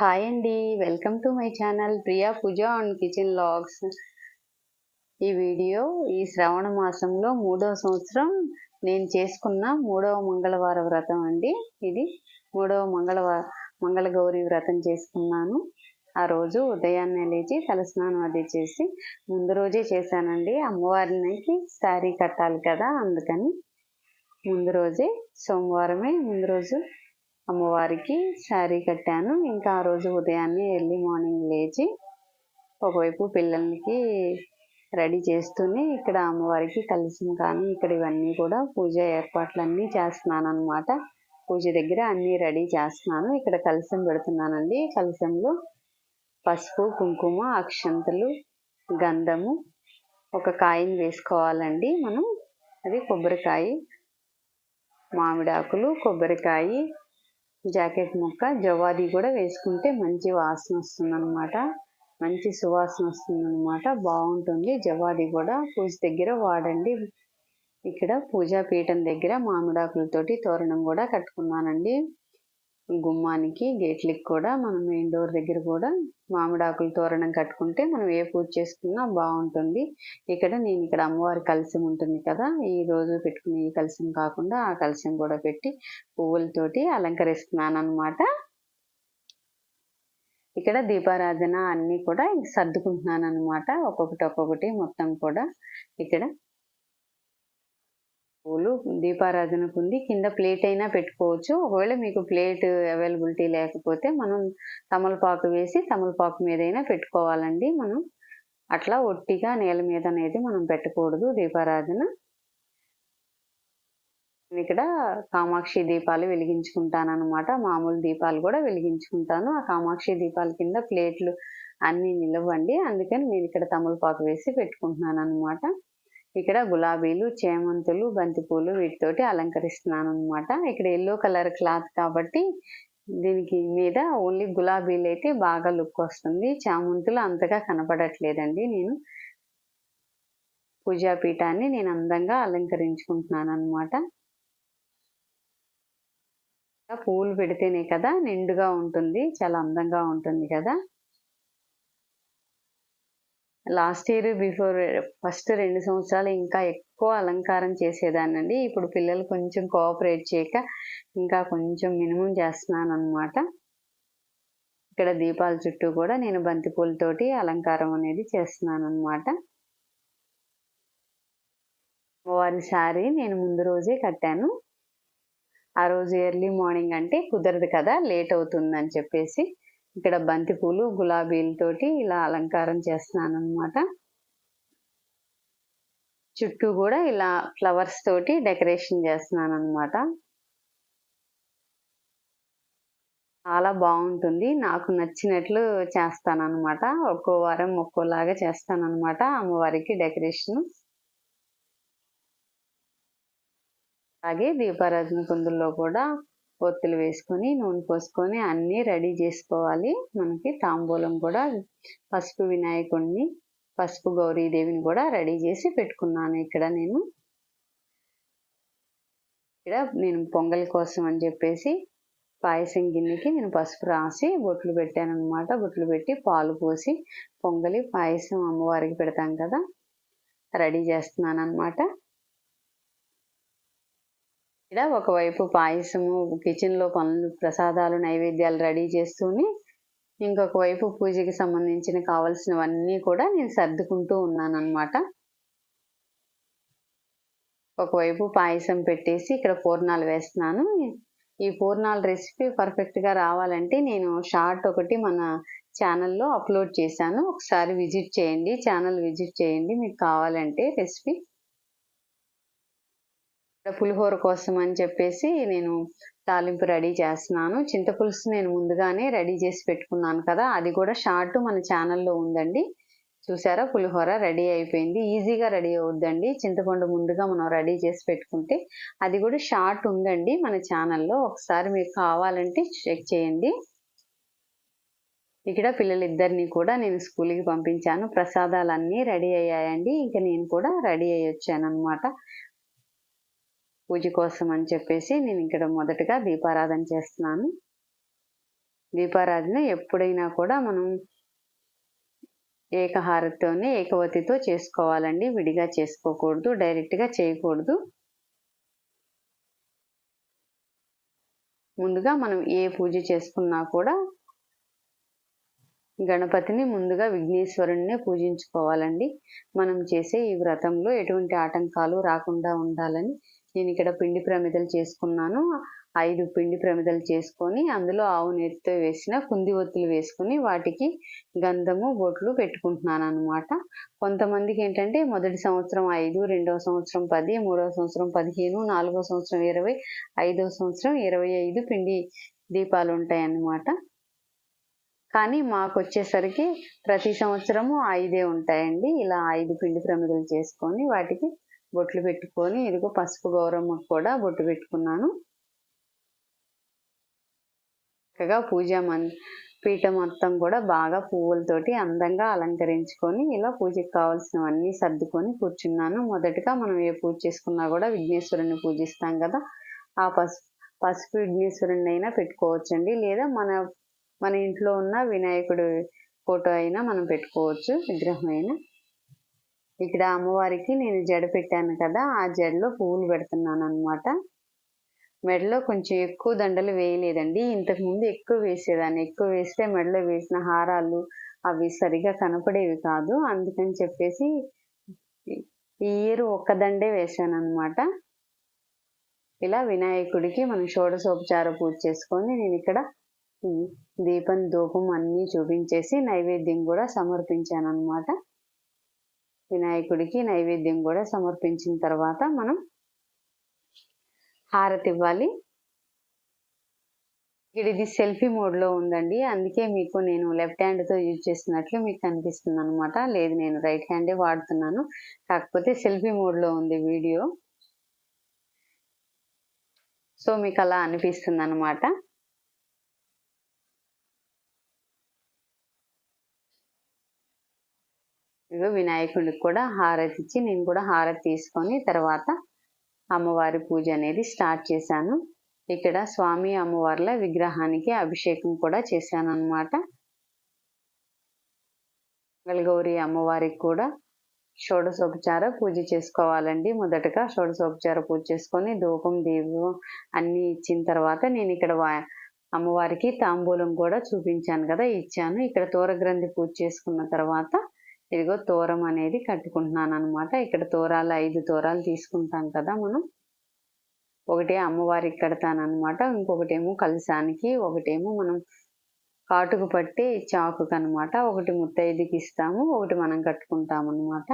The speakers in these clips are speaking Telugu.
హాయ్ అండి. Welcome to my channel Priya Pooja and kitchen logs. ఈ వీడియో ఈ శ్రావణ మాసంలో 3వ సంవత్సరం నేను చేసుకున్న 3వ మంగళవార వ్రతం అండి. ఇది 3వ మంగళగౌరి వ్రతం చేసుకున్నాను. ఆ రోజు ఉదయాన్నే లేచి తలస్నానం అది చేసి ముందు రోజే చేశానండి. అమ్మవారికి శారీ కట్టాలి కదా, అందుకని ముందు రోజే సోమవారమే ముందు రోజు అమ్మవారికి శారీ కట్టాను. ఇంకా ఆ రోజు ఉదయాన్నే ఎర్లీ మార్నింగ్ లేచి ఒకవైపు పిల్లలకి రెడీ చేస్తూనే ఇక్కడ అమ్మవారికి కలశం కానీ ఇక్కడ ఇవన్నీ కూడా పూజ ఏర్పాట్లన్నీ చేస్తున్నాను అనమాట. పూజ దగ్గర అన్నీ రెడీ చేస్తున్నాను. ఇక్కడ కలశం పెడుతున్నానండి. కలశంలో పసుపు, కుంకుమ, అక్షంతలు, గంధము, ఒక కాయని వేసుకోవాలండి మనం. అది కొబ్బరికాయ, మామిడాకులు, కొబ్బరికాయ, జాకెట్ ముక్క, జవాది కూడా వేసుకుంటే మంచి వాసన వస్తుంది అనమాట. మంచి సువాసన వస్తుంది అనమాట. బాగుంటుంది. జవాది కూడా పూజ దగ్గర వాడండి. ఇక్కడ పూజా పీఠం దగ్గర మామిడాకులతోటి తోరణం కూడా కట్టుకున్నానండి. గుమ్మానికి, గేట్లకి కూడా మనం మెయిన్ డోర్ దగ్గర కూడా మామిడాకుల తోరణం కట్టుకుంటే మనం ఏ పూజ చేసుకున్నా బాగుంటుంది. నేను ఇక్కడ అమ్మవారి కలశం ఉంటుంది కదా, ఈ రోజు పెట్టుకునే ఈ కలశం కాకుండా ఆ కలశం కూడా పెట్టి పువ్వులతోటి అలంకరిస్తున్నాను అనమాట. ఇక్కడ దీపారాధన అన్నీ కూడా సర్దుకుంటున్నాను అనమాట. ఒక్కొక్కటి మొత్తం కూడా ఇక్కడ పూలు దీపారాధనకు ఉంది. కింద ప్లేట్ అయినా పెట్టుకోవచ్చు. ఒకవేళ మీకు ప్లేట్ అవైలబిలిటీ లేకపోతే మనం తమలపాకు వేసి తమలపాకు మీదైనా పెట్టుకోవాలండి. మనం అట్లా ఒట్టిగా నేల మీద అనేది మనం పెట్టకూడదు దీపారాధన. ఇక్కడ కామాక్షి దీపాలు వెలిగించుకుంటాను అనమాట. మామూలు దీపాలు కూడా వెలిగించుకుంటాను. ఆ కామాక్షి దీపాల కింద ప్లేట్లు అన్నీ నిలవండి. అందుకని నేను ఇక్కడ తమలపాకు వేసి పెట్టుకుంటున్నాను అనమాట. ఇక్కడ గులాబీలు, చేమంతులు, బంతిపూలు వీటితోటి అలంకరిస్తున్నాను అనమాట. ఇక్కడ ఎల్లో కలర్ క్లాత్ కాబట్టి దీనికి మీద ఓన్లీ గులాబీలు అయితే బాగా లుక్ వస్తుంది. చామంతులు అంతగా కనపడట్లేదండి. నేను పూజాపీఠాన్ని నేను అందంగా అలంకరించుకుంటున్నాను అనమాట. పూలు పెడితేనే కదా నిండుగా ఉంటుంది, చాలా అందంగా ఉంటుంది కదా. లాస్ట్ ఇయర్ బిఫోర్ ఫస్ట్ 2 సంవత్సరాలు ఇంకా ఎక్కువ అలంకారం చేసేదానండి. ఇప్పుడు పిల్లలు కొంచెం కోఆపరేట్ చేయక ఇంకా కొంచెం మినిమం చేస్తున్నాను అనమాట. ఇక్కడ దీపాల చుట్టూ కూడా నేను బంతి పూలతోటి అలంకారం అనేది చేస్తున్నాను అనమాట. వారి శారీ నేను ముందు రోజే కట్టాను. ఆ రోజు ఎర్లీ మార్నింగ్ అంటే కుదరదు కదా, లేట్ అవుతుందని చెప్పేసి ఇక్కడ బంతిపూలు, గులాబీలతోటి ఇలా అలంకారం చేస్తున్నాను అనమాట. చుట్టూ కూడా ఇలా ఫ్లవర్స్ తోటి డెకరేషన్ చేస్తున్నాను అనమాట. చాలా బాగుంటుంది. నాకు నచ్చినట్లు చేస్తాను అనమాట. ఒక్కో వారం ఒక్కోలాగా చేస్తాను అనమాట అమ్మవారికి డెకరేషన్. అలాగే దీపారాధన కుందుల్లో కూడా ఒత్తులు వేసుకొని నూనె పోసుకొని అన్నీ రెడీ చేసుకోవాలి. మనకి తాంబూలం కూడా పసుపు వినాయకుడిని, పసుపు గౌరీదేవిని కూడా రెడీ చేసి పెట్టుకున్నాను. ఇక్కడ నేను పొంగల్ కోసం అని చెప్పేసి పాయసం గిన్నెకి నేను పసుపు రాసి బొట్లు పెట్టాను అనమాట. బొట్లు పెట్టి పాలు పోసి పొంగలి పాయసం అమ్మవారికి పెడతాం కదా, రెడీ చేస్తున్నాను అనమాట. ఇక్కడ ఒకవైపు పాయసము, కిచెన్లో పనులు, ప్రసాదాలు, నైవేద్యాలు రెడీ చేస్తూనే ఇంకొక వైపు పూజకి సంబంధించిన కావాల్సినవన్నీ కూడా నేను సర్దుకుంటూ ఉన్నాను అనమాట. ఒకవైపు పాయసం పెట్టేసి ఇక్కడ పూర్ణాలు వేస్తున్నాను. ఈ పూర్ణాల రెసిపీ పర్ఫెక్ట్గా రావాలంటే నేను షార్ట్ ఒకటి మన ఛానల్లో అప్లోడ్ చేశాను. ఒకసారి విజిట్ చేయండి, ఛానల్ విజిట్ చేయండి మీకు కావాలంటే రెసిపీ. పులిహోర కోసం అని చెప్పేసి నేను తాలింపు రెడీ చేస్తున్నాను. చింతపులుసు నేను ముందుగానే రెడీ చేసి పెట్టుకున్నాను కదా, అది కూడా షార్ట్ మన ఛానల్లో ఉందండి. చూసారా, పులిహోర రెడీ అయిపోయింది. ఈజీగా రెడీ అవుద్దండి. చింతపండు ముందుగా మనం రెడీ చేసి పెట్టుకుంటే అది కూడా షార్ట్ ఉందండి మన ఛానల్లో. ఒకసారి మీకు కావాలంటే చెక్ చేయండి. ఇక్కడ పిల్లలిద్దరిని కూడా నేను స్కూల్కి పంపించాను. ప్రసాదాలన్నీ రెడీ అయ్యాయండి. ఇంకా నేను కూడా రెడీ అయ్యి వచ్చాను అనమాట. పూజ కోసం అని చెప్పేసి నేను ఇక్కడ మొదటగా దీపారాధన చేస్తున్నాను. దీపారాధన ఎప్పుడైనా కూడా మనం ఏకహారతితోనే ఏకవతితో చేసుకోవాలండి, విడిగా చేసుకోకూడదు, డైరెక్ట్గా చేయకూడదు. ముందుగా మనం ఏ పూజ చేసుకున్నా కూడా గణపతిని ముందుగా విఘ్నేశ్వరుణ్ణే పూజించుకోవాలండి. మనం చేసే ఈ వ్రతంలో ఎటువంటి ఆటంకాలు రాకుండా ఉండాలని నేను ఇక్కడ పిండి ప్రమిదలు చేసుకున్నాను. 5 పిండి ప్రమిదలు చేసుకొని అందులో ఆవు నేతితో వేసిన కుంది ఒత్తులు వేసుకుని వాటికి గంధము బొట్లు పెట్టుకుంటున్నాను అనమాట. కొంతమందికి ఏంటంటే మొదటి సంవత్సరం 5, రెండవ సంవత్సరం 10, మూడవ సంవత్సరం 15, నాలుగవ సంవత్సరం 20, 5వ సంవత్సరం 25 పిండి దీపాలు ఉంటాయన్నమాట. కానీ మాకు వచ్చేసరికి ప్రతి సంవత్సరము 5 ఉంటాయండి. ఇలా 5 పిండి ప్రమిదలు చేసుకొని వాటికి బొట్లు పెట్టుకొని, ఇదిగో పసుపు గౌరమ్మకు కూడా బొట్టు పెట్టుకున్నాను. చక్కగా పీఠం మొత్తం కూడా బాగా పువ్వులతోటి అందంగా అలంకరించుకొని ఇలా పూజకి కావాల్సినవన్నీ సర్దుకొని కూర్చున్నాను. మొదటగా మనం ఏ పూజ చేసుకున్నా కూడా విఘ్నేశ్వరుని పూజిస్తాం కదా, ఆ పసుపు విఘ్నేశ్వరుని అయినా పెట్టుకోవచ్చండి, లేదా మన ఇంట్లో ఉన్న వినాయకుడి ఫోటో అయినా మనం పెట్టుకోవచ్చు, విగ్రహం అయినా. ఇక్కడ అమ్మవారికి నేను జడ పెట్టాను కదా, ఆ జడలో పువ్వులు పెడుతున్నాను అనమాట. మెడలో కొంచెం ఎక్కువ దండలు వేయలేదండి, ఇంతకుముందు ఎక్కువ వేసేదాన్ని. ఎక్కువ వేస్తే మెడలో వేసిన హారాలు అవి సరిగా కనపడేవి కాదు. అందుకని చెప్పేసి ఈ ఇయర్ ఒక్క దండే వేసాను అనమాట. ఇలా వినాయకుడికి మనం షోడశోపచార పూజ చేసుకొని నేను ఇక్కడ దీపం ధూపం అన్నీ చూపించేసి నైవేద్యం కూడా సమర్పించాను అనమాట. వినాయకుడికి నైవేద్యం కూడా సమర్పించిన తర్వాత మనం హారతి ఇవ్వాలి. ఇది సెల్ఫీ మోడ్లో ఉందండి, అందుకే మీకు నేను లెఫ్ట్ హ్యాండ్తో యూజ్ చేస్తున్నట్లు మీకు కనిపిస్తుంది అనమాట. లేదు, నేను రైట్ హ్యాండే వాడుతున్నాను, కాకపోతే సెల్ఫీ మోడ్లో ఉంది వీడియో, సో మీకు అలా అనిపిస్తుంది అనమాట. ఇదిగో వినాయకుడికి కూడా హారతి ఇచ్చి నేను కూడా హారతి తీసుకొని తర్వాత అమ్మవారి పూజ అనేది స్టార్ట్ చేశాను. ఇక్కడ స్వామి అమ్మవార్ల విగ్రహానికి అభిషేకం కూడా చేశాను అనమాట. మంగళగౌరి అమ్మవారికి కూడా షోడశోపచార పూజ చేసుకోవాలండి. మొదటగా షోడశోపచార పూజ చేసుకొని ధూపం దీపం అన్నీ ఇచ్చిన తర్వాత నేను ఇక్కడ అమ్మవారికి తాంబూలం కూడా చూపించాను కదా, ఇచ్చాను. ఇక్కడ తోరగ్రంథి పూజ చేసుకున్న తర్వాత ఇదిగో తోరం అనేది కట్టుకుంటున్నాను అనమాట. ఇక్కడ తోరాలు 5 తోరాలు తీసుకుంటాం కదా మనం, ఒకటి అమ్మవారికి కడతాను అనమాట, ఇంకొకటేమో కలశానికి, ఒకటేమో మనం కాటుకు పట్టి చాకుకు అనమాట, ఒకటి ముత్తైదుకి ఇస్తాము, ఒకటి మనం కట్టుకుంటాం అనమాట.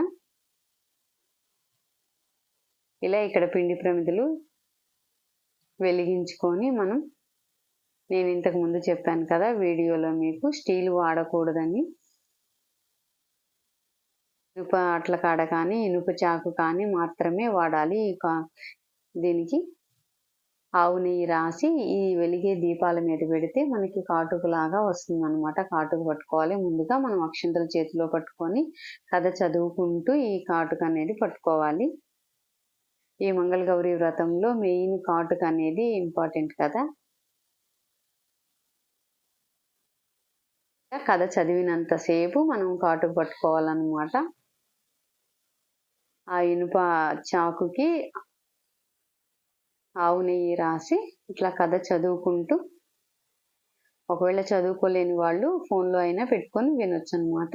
ఇలా ఇక్కడ పిండి ప్రమిదలు వెలిగించుకొని నేను ఇంతకు ముందు చెప్పాను కదా వీడియోలో మీకు, స్టీల్ వాడకూడదని. ఇనుప అట్ల కాడ కానీ ఇనుప చాకు కానీ మాత్రమే వాడాలి. దీనికి ఆవు నెయ్యి రాసి ఈ వెలిగే దీపాల మీద పెడితే మనకి కాటుకులాగా వస్తుంది అనమాట. కాటుకు పట్టుకోవాలి. ముందుగా మనం అక్షంతలు చేతిలో పట్టుకొని కథ చదువుకుంటూ ఈ కాటుక అనేది పట్టుకోవాలి. ఈ మంగళగౌరి వ్రతంలో మెయిన్ కాటుక అనేది ఇంపార్టెంట్ కదా. కథ చదివినంతసేపు మనం కాటుక పట్టుకోవాలన్నమాట. ఆ ఇనుప చాకుకి ఆవు నెయ్యి రాసి ఇట్లా కథ చదువుకుంటూ, ఒకవేళ చదువుకోలేని వాళ్ళు ఫోన్లో అయినా పెట్టుకొని వినొచ్చు అనమాట.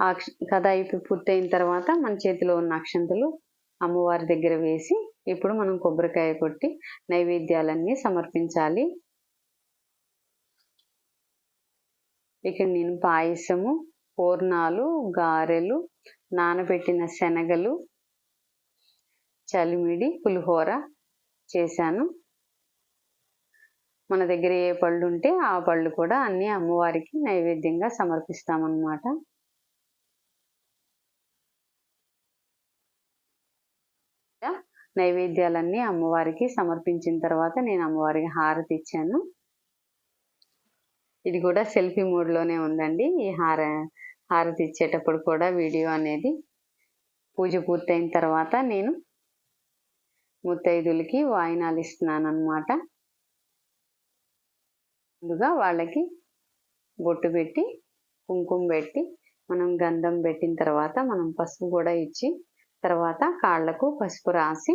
ఆ కథ పూర్తయిన తర్వాత మన చేతిలో ఉన్న అక్షంతలు అమ్మవారి దగ్గర వేసి ఇప్పుడు మనం కొబ్బరికాయ కొట్టి నైవేద్యాలన్నీ సమర్పించాలి. ఇక్కడ నేను పాయసము, పూర్ణాలు, గారెలు, నానబెట్టిన శనగలు, చలిమిడి, పులిహోర చేశాను. మన దగ్గర ఏ పళ్ళు ఉంటే ఆ పళ్ళు కూడా అన్నీ అమ్మవారికి నైవేద్యంగా సమర్పిస్తామన్నమాట. నైవేద్యాలన్నీ అమ్మవారికి సమర్పించిన తర్వాత నేను అమ్మవారికి హారతి ఇచ్చాను. ఇది కూడా సెల్ఫీ మోడ్లోనే ఉందండి. ఈ హారతి ఇచ్చేటప్పుడు కూడా వీడియో అనేది పూజ పూర్తయిన తర్వాత నేను ముత్తైదులకి వాయినాలు ఇస్తున్నాను అన్నమాట. ముందుగా వాళ్ళకి బొట్టు పెట్టి కుంకుమ పెట్టి మనం గంధం పెట్టిన తర్వాత మనం పసుపు కూడా ఇచ్చి తర్వాత కాళ్ళకు పసుపు రాసి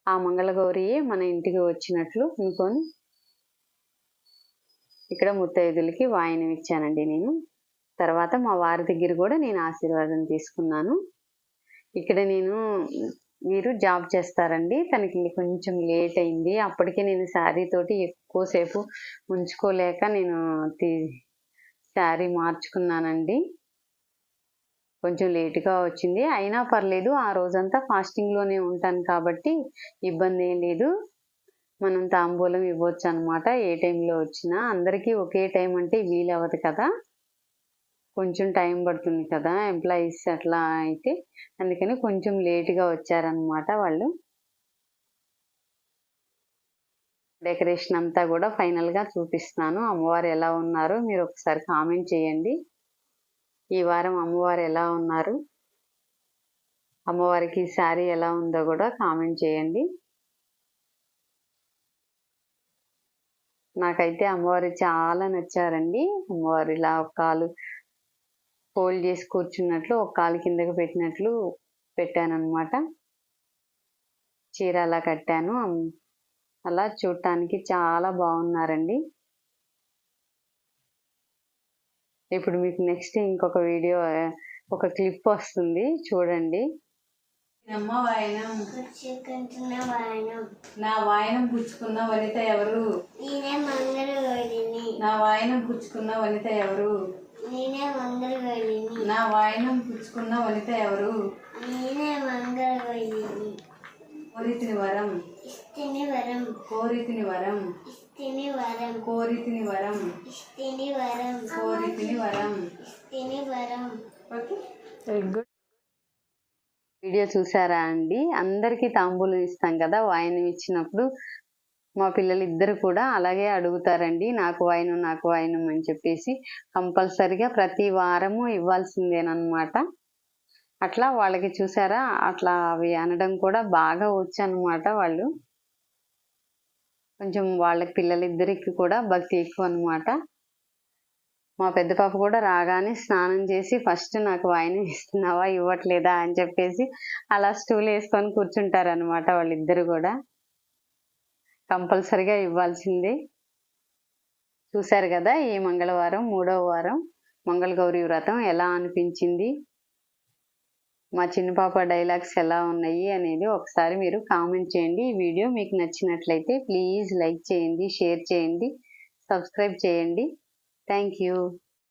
ఆ మంగళగౌరియే మన ఇంటికి వచ్చినట్లు అనుకొని ఇక్కడ ముత్తైదులకి వాయినం ఇచ్చానండి నేను. తర్వాత మా వారి దగ్గర కూడా నేను ఆశీర్వాదం తీసుకున్నాను. ఇక్కడ వీరు జాబ్ చేస్తారండి, తనకి కొంచెం లేట్ అయింది. అప్పటికే నేను శారీ తోటి ఎక్కువసేపు ఉంచుకోలేక నేను శారీ మార్చుకున్నానండి. కొంచెం లేటుగా వచ్చింది, అయినా పర్లేదు. ఆ రోజంతా ఫాస్టింగ్లోనే ఉంటాను కాబట్టి ఇబ్బంది ఏం లేదు. మనం తాంబూలం ఇవ్వచ్చు అనమాట ఏ టైంలో వచ్చినా. అందరికీ ఒకే టైం అంటే వీలవ్వదు కదా, కొంచెం టైం పడుతుంది కదా ఎంప్లాయీస్ అట్లా అయితే. అందుకని కొంచెం లేటుగా వచ్చారనమాట వాళ్ళు. డెకరేషన్ అంతా కూడా ఫైనల్గా చూపిస్తున్నాను. అమ్మవారు ఎలా ఉన్నారో మీరు ఒకసారి కామెంట్ చేయండి. ఈ వారం అమ్మవారు ఎలా ఉన్నారు, అమ్మవారికి శారీ ఎలా ఉందో కూడా కామెంట్ చేయండి. నాకైతే అమ్మవారు చాలా నచ్చారండి. అమ్మవారు ఇలా ఒక కాలు ఫోల్డ్ చేసి కూర్చున్నట్లు, ఒక కాలు కిందకి పెట్టినట్లు పెట్టానన్నమాట. చీర అలా కట్టాను. అలా చూడటానికి చాలా బాగున్నారండి. ఇప్పుడు మీకు నెక్స్ట్ ఇంకొక వీడియో, ఒక క్లిప్ వస్తుంది చూడండి. అమ్మ వాయనం నా వాయనం పుచ్చుకున్న వనిత ఎవరు? నేనే మంగళగౌరిని. నా వాయనం పుచ్చుకున్న వనిత ఎవరు? నేనే మంగళగౌరిని. నా వాయనం పుచ్చుకున్న వనిత ఎవరు? నేనే మంగళగౌరిని. కోరితిని వరం ఇస్తిని వరం. కోరితిని వరం ఇస్తిని వరం. కోరితిని వరం ఇస్తిని వరం. కోరితిని వరం. ఇస్తిని వరం. Okay, very good. వీడియో చూసారా అండి? అందరికీ తాంబూలం ఇస్తాం కదా వాయినం ఇచ్చినప్పుడు. మా పిల్లలు ఇద్దరు కూడా అలాగే అడుగుతారండి, నాకు వాయినం నాకు వాయినం అని చెప్పేసి. కంపల్సరిగా ప్రతి వారము ఇవ్వాల్సిందేనమాట. అట్లా వాళ్ళకి చూసారా, అట్లా అవి అనడం కూడా బాగా వచ్చు అనమాట. వాళ్ళు కొంచెం వాళ్ళకి పిల్లలిద్దరికి కూడా భక్తి ఎక్కువ అనమాట. మా పెద్ద పాప కూడా రాగానే స్నానం చేసి ఫస్ట్ నాకు వాయినం ఇస్తున్నావా ఇవ్వట్లేదా అని చెప్పేసి అలా స్టూల్ వేసుకొని కూర్చుంటారనమాట. వాళ్ళిద్దరు కూడా కంపల్సరిగా ఇవ్వాల్సిందే. చూశారు కదా ఈ మంగళవారం 3వ వారం మంగళగౌరి వ్రతం ఎలా అనిపించింది, మా చిన్న పాప డైలాగ్స్ ఎలా ఉన్నాయి అనేది ఒకసారి మీరు కామెంట్ చేయండి. ఈ వీడియో మీకు నచ్చినట్లయితే ప్లీజ్ లైక్ చేయండి, షేర్ చేయండి, సబ్స్క్రైబ్ చేయండి. Thank you.